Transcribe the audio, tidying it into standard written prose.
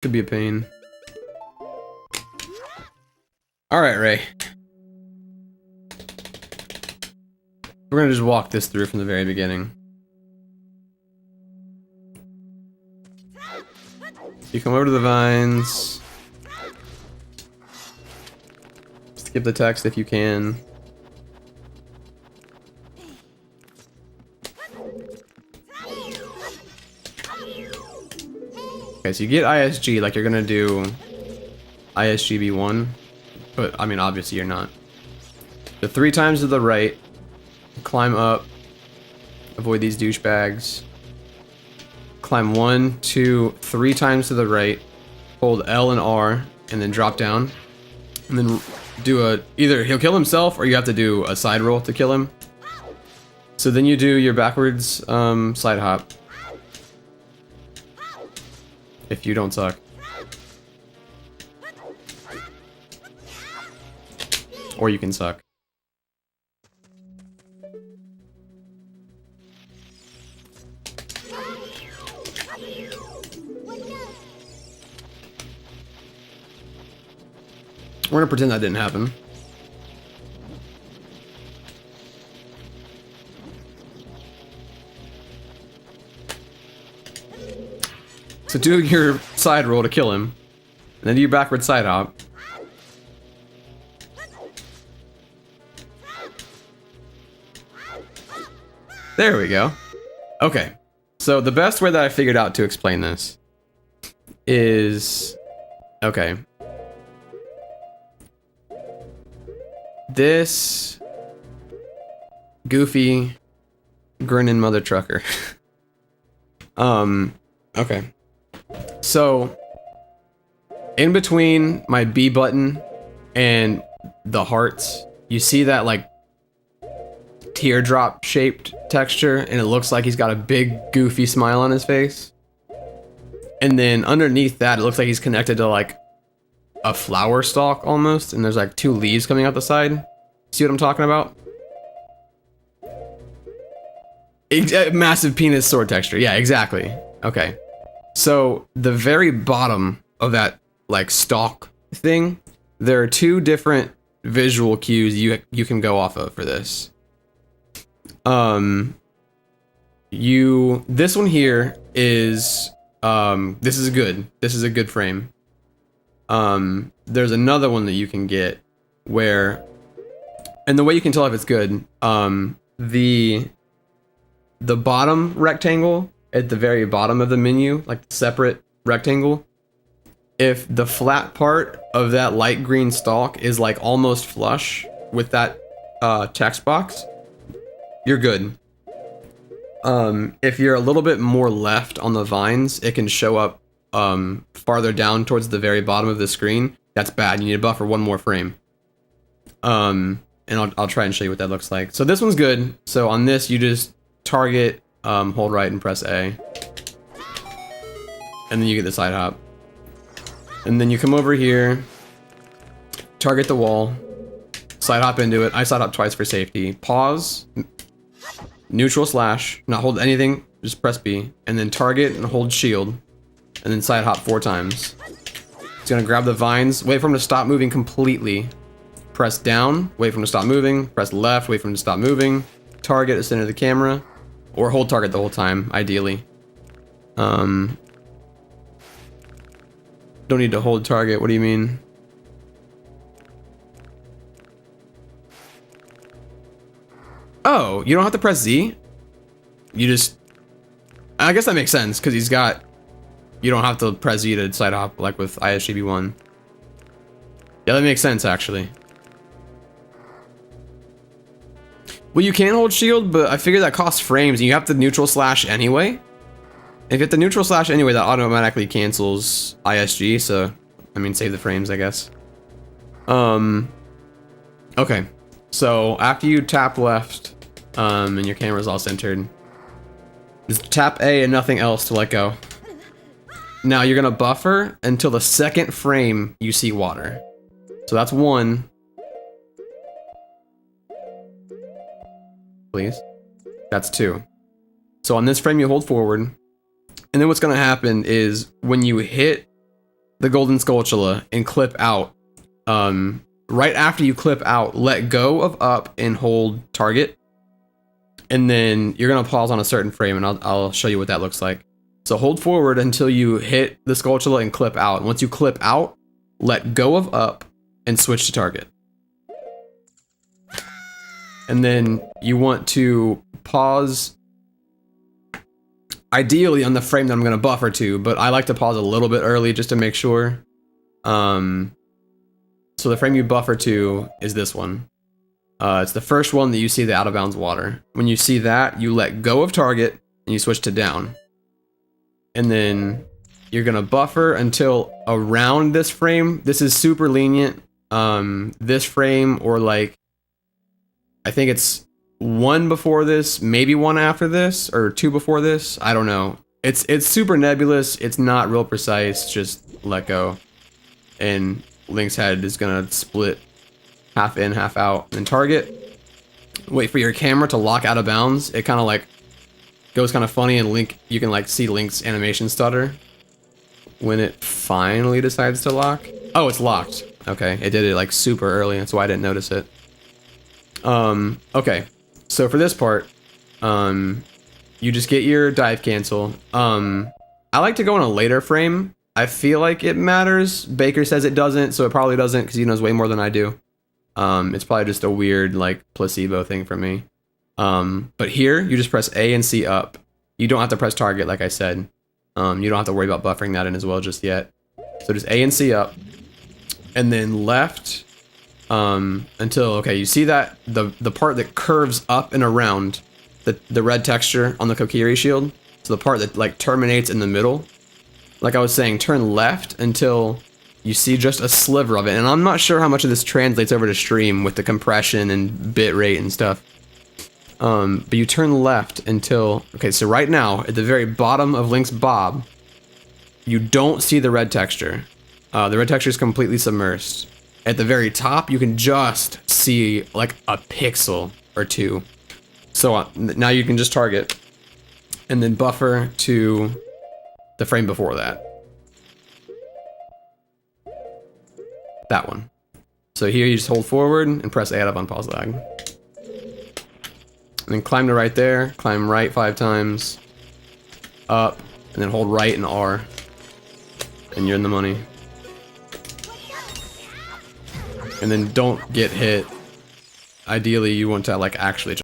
Could be a pain. Alright, Ray. We're gonna just walk this through from the very beginning. You come over to the vines. Skip the text if you can. Okay, so you get ISG like you're gonna do ISGB1, but I mean obviously you're not. The 3 times to the right, climb up, avoid these douchebags. Climb 1, 2, 3 times to the right, hold L and R, and then drop down. And then do a, either he'll kill himself or you have to do a side roll to kill him. So then you do your backwards side hop. If you don't suck. Or you can suck. We're gonna pretend that didn't happen. So do your side roll to kill him, and then do your backward side hop. There we go. Okay, so the best way that I figured out to explain this is, okay. This goofy grinning mother trucker. Okay. So in between my B button and the hearts, you see that like teardrop shaped texture, and it looks like he's got a big goofy smile on his face. And then underneath that, it looks like he's connected to like a flower stalk almost, and there's like 2 leaves coming out the side. See what I'm talking about? Massive penis sword texture. Yeah, exactly. Okay. So the very bottom of that like stalk thing, there are 2 different visual cues you can go off of for this. This one here is this is good. This is a good frame. There's another one that you can get where, and the way you can tell if it's good, the bottom rectangle at the very bottom of the menu, like the separate rectangle, if the flat part of that light green stalk is like almost flush with that text box, you're good. If you're a little bit more left on the vines, it can show up farther down towards the very bottom of the screen. That's bad. You need to buffer 1 more frame. And I'll try and show you what that looks like. So this one's good. So on this, you just target, hold right and press A. And then you get the side hop. And then you come over here, target the wall, side hop into it. I side hop twice for safety. Pause, neutral slash, not hold anything, just press B. And then target and hold shield. And then side hop 4 times. It's gonna grab the vines, wait for him to stop moving completely. Press down, wait for him to stop moving. Press left, wait for him to stop moving. Target the center of the camera. Or hold target the whole time, ideally. Don't need to hold target, what do you mean? Oh, you don't have to press Z? You just... I guess that makes sense, because he's got... You don't have to press Z to side hop like with ISGB1. Yeah, that makes sense, actually. Well, you can hold shield, but I figure that costs frames, and you have to neutral slash anyway. If you hit the neutral slash anyway, that automatically cancels ISG, so... I mean, save the frames, I guess. Okay. So, after you tap left, and your camera's all centered, just tap A and nothing else to let go. Now you're gonna buffer until the 2nd frame you see water. So that's 1. Please. That's 2. So on this frame you hold forward. And then what's gonna happen is when you hit the golden Skulltula and clip out. Right after you clip out, let go of up and hold target. And then you're gonna pause on a certain frame, and I'll show you what that looks like. So hold forward until you hit the Skulltula and clip out. Once you clip out, let go of up and switch to target. And then you want to pause, ideally on the frame that I'm gonna buffer to, but I like to pause a little bit early just to make sure. So the frame you buffer to is this one. It's the first one that you see the out of bounds water. When you see that, you let go of target and you switch to down. And then you're gonna buffer until around this frame. This is super lenient. This frame, or like, I think it's one before this, maybe one after this, or two before this. I don't know. It's super nebulous. It's not real precise. Just let go. And Link's head is gonna split half in, half out, and then target. Wait for your camera to lock out of bounds. It kind of like goes kind of funny, and Link, you can like see Link's animation stutter when it finally decides to lock. Oh, it's locked. Okay, it did it like super early. That's why I didn't notice it. Okay, so for this part, you just get your dive cancel. I like to go in a later frame. I feel like it matters. Baker says it doesn't, so it probably doesn't because he knows way more than I do. It's probably just a weird like placebo thing for me. But here you just press A and C up. You don't have to press target like I said. You don't have to worry about buffering that in as well just yet. So just A and C up, and then left until, okay, you see that the part that curves up and around the red texture on the Kokiri shield. So the part that like terminates in the middle. Like I was saying, turn left until you see just a sliver of it. And I'm not sure how much of this translates over to stream with the compression and bit rate and stuff. But you turn left until, okay, so right now, at the very bottom of Link's bob, you don't see the red texture. The red texture is completely submersed. At the very top, you can just see like a pixel or two. So now you can just target and then buffer to the frame before that. That one. So here you just hold forward and press A out of unpause lag. And then climb to right there, climb right 5 times, up, and then hold right and R. And you're in the money. And then don't get hit. Ideally, you want to like actually